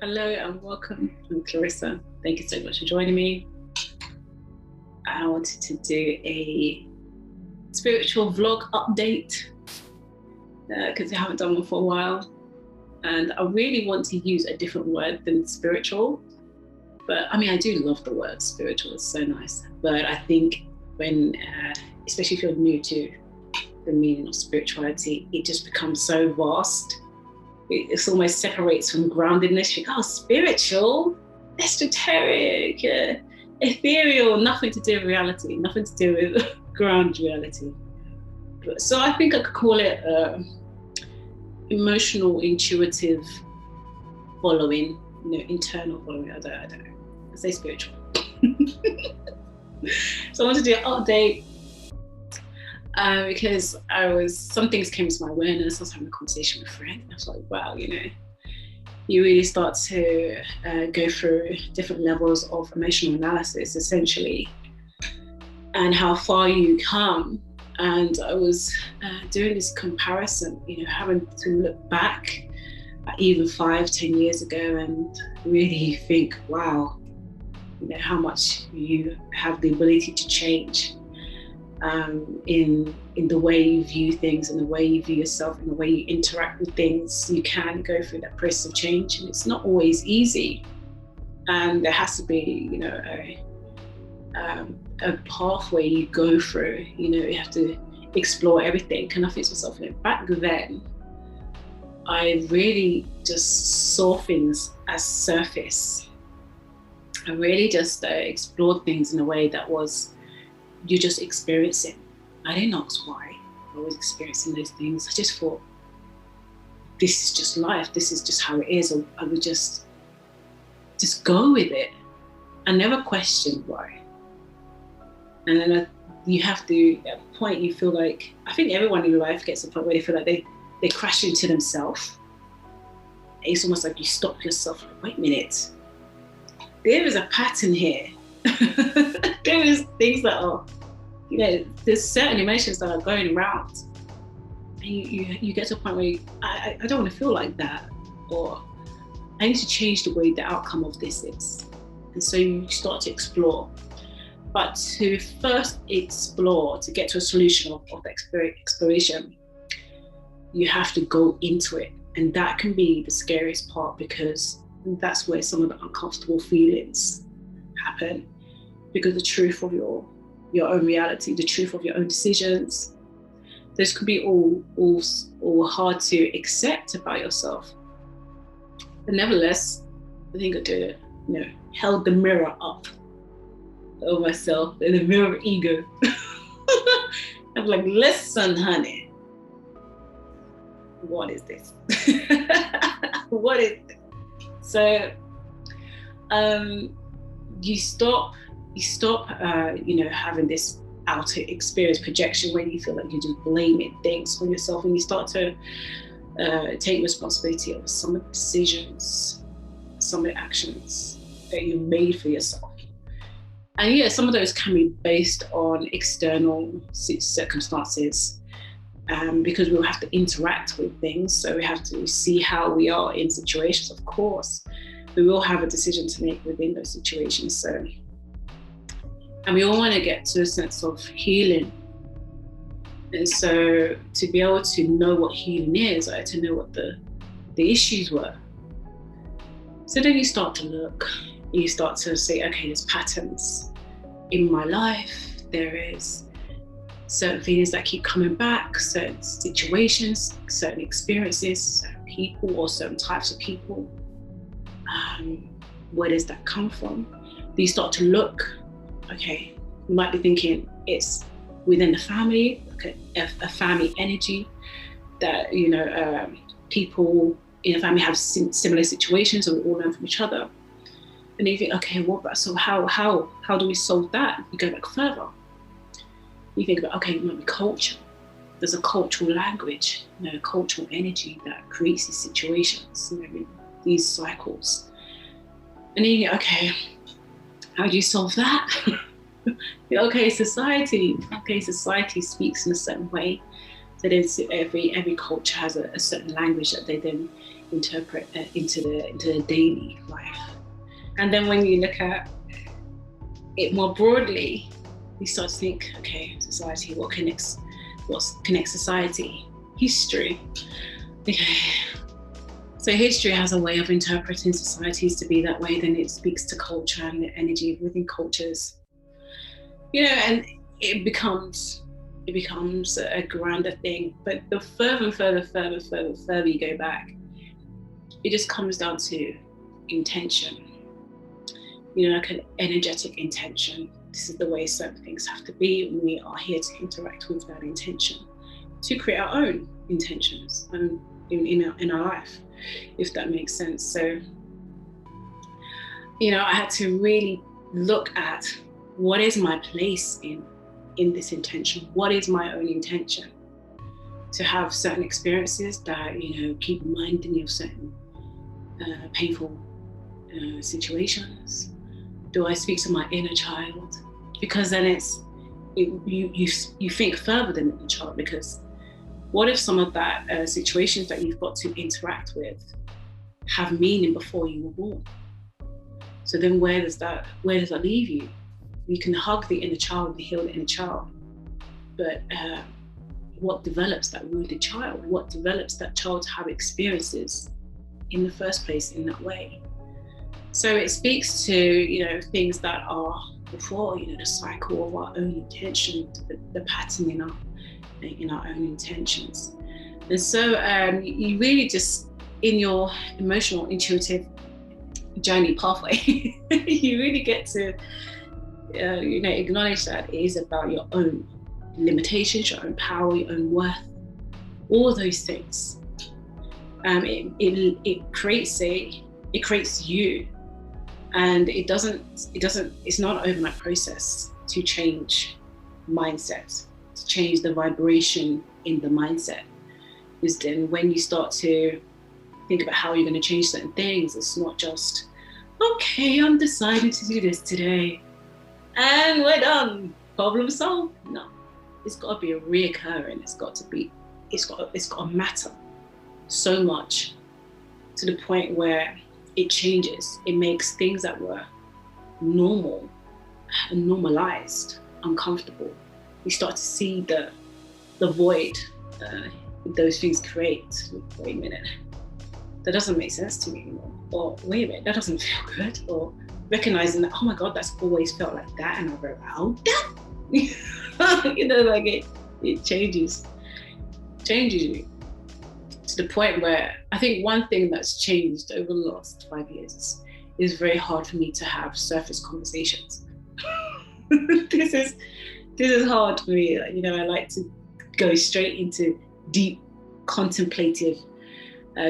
Hello and welcome. I'm Clarissa. Thank you so much for joining me. I wanted to do a spiritual vlog update because I haven't done one for a while. And I really want to use a different word than spiritual. But I mean, I do love the word spiritual, it's so nice. But I think when, especially if you're new to the meaning of spirituality, it just becomes so vast. It almost separates from groundedness. You think, oh, spiritual, esoteric, ethereal, nothing to do with reality, nothing to do with ground reality. So I think I could call it emotional, intuitive following, internal following. I don't know. I say spiritual. So I want to do an update because some things came to my awareness. I was having a conversation with a friend. I was like, wow, you really start to go through different levels of emotional analysis, essentially, and how far you come. And I was doing this comparison, having to look back at even 5-10 years ago and really think, wow, how much you have the ability to change in the way you view things, and the way you view yourself, and the way you interact with things. You can go through that process of change, and it's not always easy. And there has to be, a pathway you go through. You have to explore everything. And I think to myself, back then, I really just saw things as surface. I really just explored things in a way that was, you just experience it. I didn't ask why I was experiencing those things. I just thought, this is just life. This is just how it is. I would just go with it. I never questioned why. And then you have to, at a point you feel like, I think everyone in your life gets to a point where they feel like they crash into themselves. It's almost like you stop yourself, like, wait a minute. There is a pattern here. There is things that are, there's certain emotions that are going around, and you get to a point where I don't want to feel like that, or I need to change the way the outcome of this is. And so you start to explore. But to first explore, to get to a solution of the exploration, you have to go into it. And that can be the scariest part, because that's where some of the uncomfortable feelings happen. Because the truth of your own reality, the truth of your own decisions, those could be all hard to accept about yourself. But nevertheless, I think I did it, held the mirror up of myself, in the mirror of ego. I'm like, listen, honey, what is this? What is this? So you stop having this outer experience projection where you feel like you're just blaming things on yourself, and you start to take responsibility of some of the decisions, some of the actions that you made for yourself. And some of those can be based on external circumstances, because we'll have to interact with things. So we have to see how we are in situations, of course. We will have a decision to make within those situations. So, and we all want to get to a sense of healing. And so to be able to know what healing is, I had to know what the issues were. So then you start to look, you start to say, okay, there's patterns in my life. There is certain feelings that keep coming back, certain situations, certain experiences, certain people, or certain types of people. Where does that come from? Then you start to look, okay, you might be thinking it's within the family, like a family energy, that people in a family have similar situations, or we all learn from each other. And you think, okay, so how do we solve that? You go back further. You think about, okay, maybe culture. There's a cultural language, cultural energy that creates these situations, these cycles. And then you think, okay, how do you solve that? Okay, society speaks in a certain way. So there's every culture has a certain language that they then interpret into the daily life. And then when you look at it more broadly, you start to think, okay, society, what connects society? History. Okay. So history has a way of interpreting societies to be that way. Then it speaks to culture and the energy within cultures, and it becomes a grander thing. But the further you go back, it just comes down to intention, like an energetic intention. This is the way certain things have to be, and we are here to interact with that intention, to create our own intentions in our life, if that makes sense. So, I had to really look at what is my place in this intention. What is my own intention? To have certain experiences that, keep reminding you of certain painful situations. Do I speak to my inner child? Because then you think further than the child, because what if some of that situations that you've got to interact with have meaning before you were born? So then where does that leave you? You can hug the inner child and heal the inner child, but what develops that wounded child? What develops that child to have experiences in the first place in that way? So it speaks to, things that are before, the cycle of our own intention, the pattern in our own intentions. And so you really just, in your emotional, intuitive journey pathway, you really get to, acknowledge that it is about your own limitations, your own power, your own worth, all those things. It creates you, and it's not an overnight process to change mindset, to change the vibration in the mindset. Is then when you start to think about how you're going to change certain things, it's not just, okay, I'm deciding to do this today and we're done, problem solved. No, it's got to be a reoccurring. It's got to matter so much to the point where it changes. It makes things that were normal and normalized uncomfortable. You start to see the void those things create. Wait a minute, that doesn't make sense to me anymore. Or wait a minute, that doesn't feel good. Or recognizing that, oh my God, that's always felt like that, and I'm around that. It changes you to the point where I think one thing that's changed over the last 5 years is very hard for me to have surface conversations. This is hard for me. I like to go straight into deep contemplative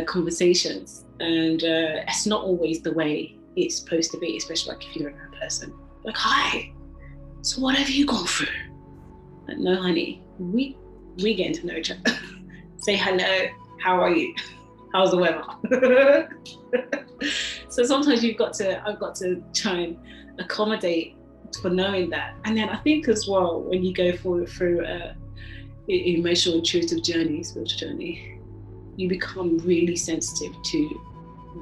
conversations, and it's not always the way it's supposed to be, especially if you're a person. Hi, so what have you gone through? No, honey, we getting to know each other. Say hello, how are you? How's the weather? So sometimes I've got to try and accommodate for knowing that. And then I think as well, when you go through emotional intuitive journey, spiritual journey, you become really sensitive to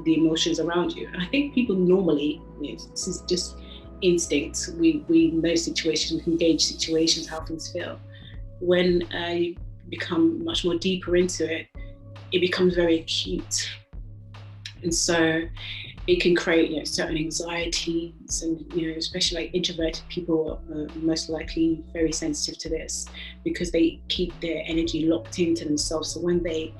the emotions around you. And I think people normally, this is just instinct. We know situations, we can gauge situations, how things feel. When you become much more deeper into it, it becomes very acute. And so it can create certain anxieties, and especially like introverted people are most likely very sensitive to this because they keep their energy locked into themselves. So when they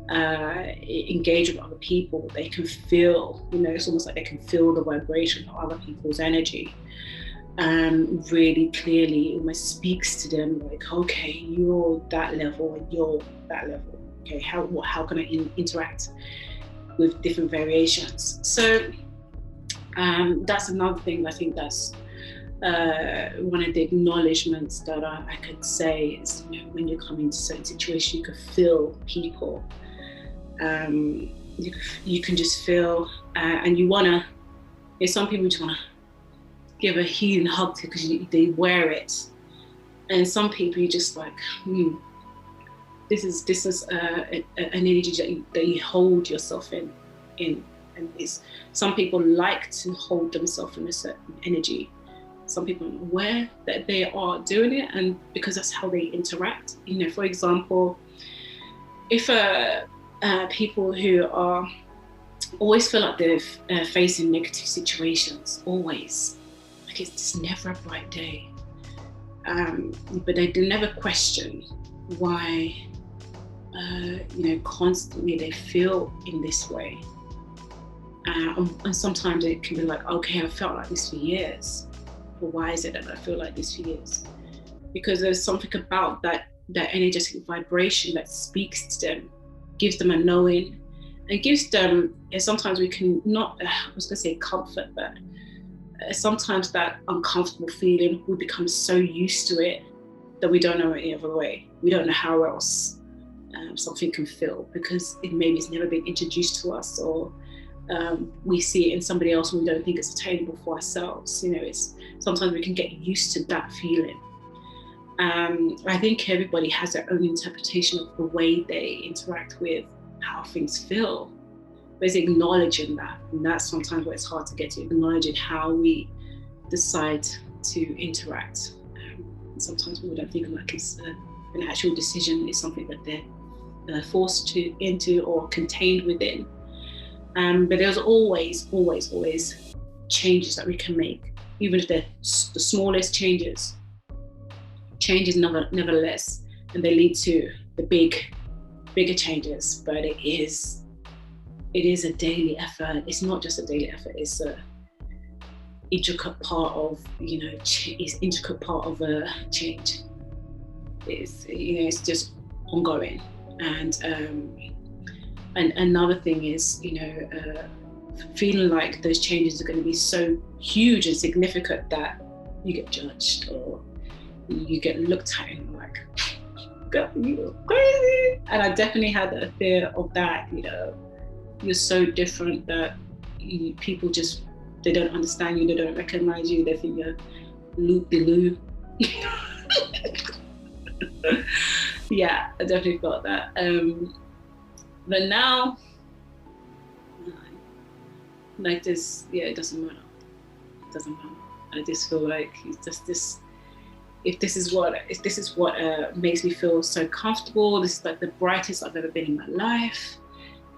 engage with other people, they can feel, it's almost like they can feel the vibration of other people's energy. Really clearly, it almost speaks to them like, okay, you're that level and you're that level. Okay, how can I interact with different variations? So that's another thing. I think that's one of the acknowledgements that I could say is, when you come into certain situations, you can feel people. You can just feel, and you wanna. There's some people just wanna give a healing hug to because they wear it, and some people you just like, this is an energy that you hold yourself in, and it's, some people like to hold themselves in a certain energy. Some people are aware that they are doing it, and because that's how they interact. You know, for example, if people who are always feel like they're facing negative situations, always, like it's just never a bright day, but they never question why, you know, constantly they feel in this way. And sometimes it can be like, okay, I've felt like this for years. But why is it that I feel like this for years? Because there's something about that energetic vibration that speaks to them, gives them a knowing, and gives them, and sometimes we can not, I was gonna say comfort, but sometimes that uncomfortable feeling, we become so used to it that we don't know any other way. We don't know how else something can feel, because maybe it's never been introduced to us, or we see it in somebody else and we don't think it's attainable for ourselves. You know, it's sometimes we can get used to that feeling. I think everybody has their own interpretation of the way they interact with how things feel. But it's acknowledging that, and that's sometimes where it's hard to get to, acknowledging how we decide to interact. Sometimes we don't think like it's an actual decision, it's something that they're forced into or contained within. But there's always changes that we can make, even if they're the smallest changes nevertheless, and they lead to the bigger changes. But it is a daily effort. It's not just a daily effort, it's a intricate part of, you know, it's intricate part of a change. It's, you know, it's just ongoing. And another thing is, you know, feeling like those changes are going to be so huge and significant that you get judged or you get looked at and like, girl, you're crazy. And I definitely had a fear of that. You know, you're so different that people just, they don't understand you, they don't recognize you, they think you're loop-de-loo. Yeah, I definitely felt that. But now, like this, yeah, it doesn't matter. It doesn't matter. I just feel like it's just this. If this is what makes me feel so comfortable, this is like the brightest I've ever been in my life.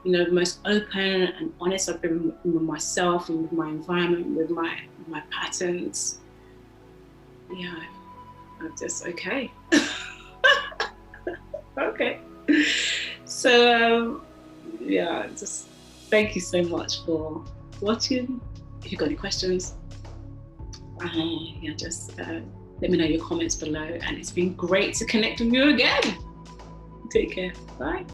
You know, the most open and honest I've been with myself and with my environment, with my patterns. Yeah, I'm just okay. Okay. So yeah, just thank you so much for watching. If you've got any questions, yeah, just let me know your comments below. And it's been great to connect with you again. Take care. Bye.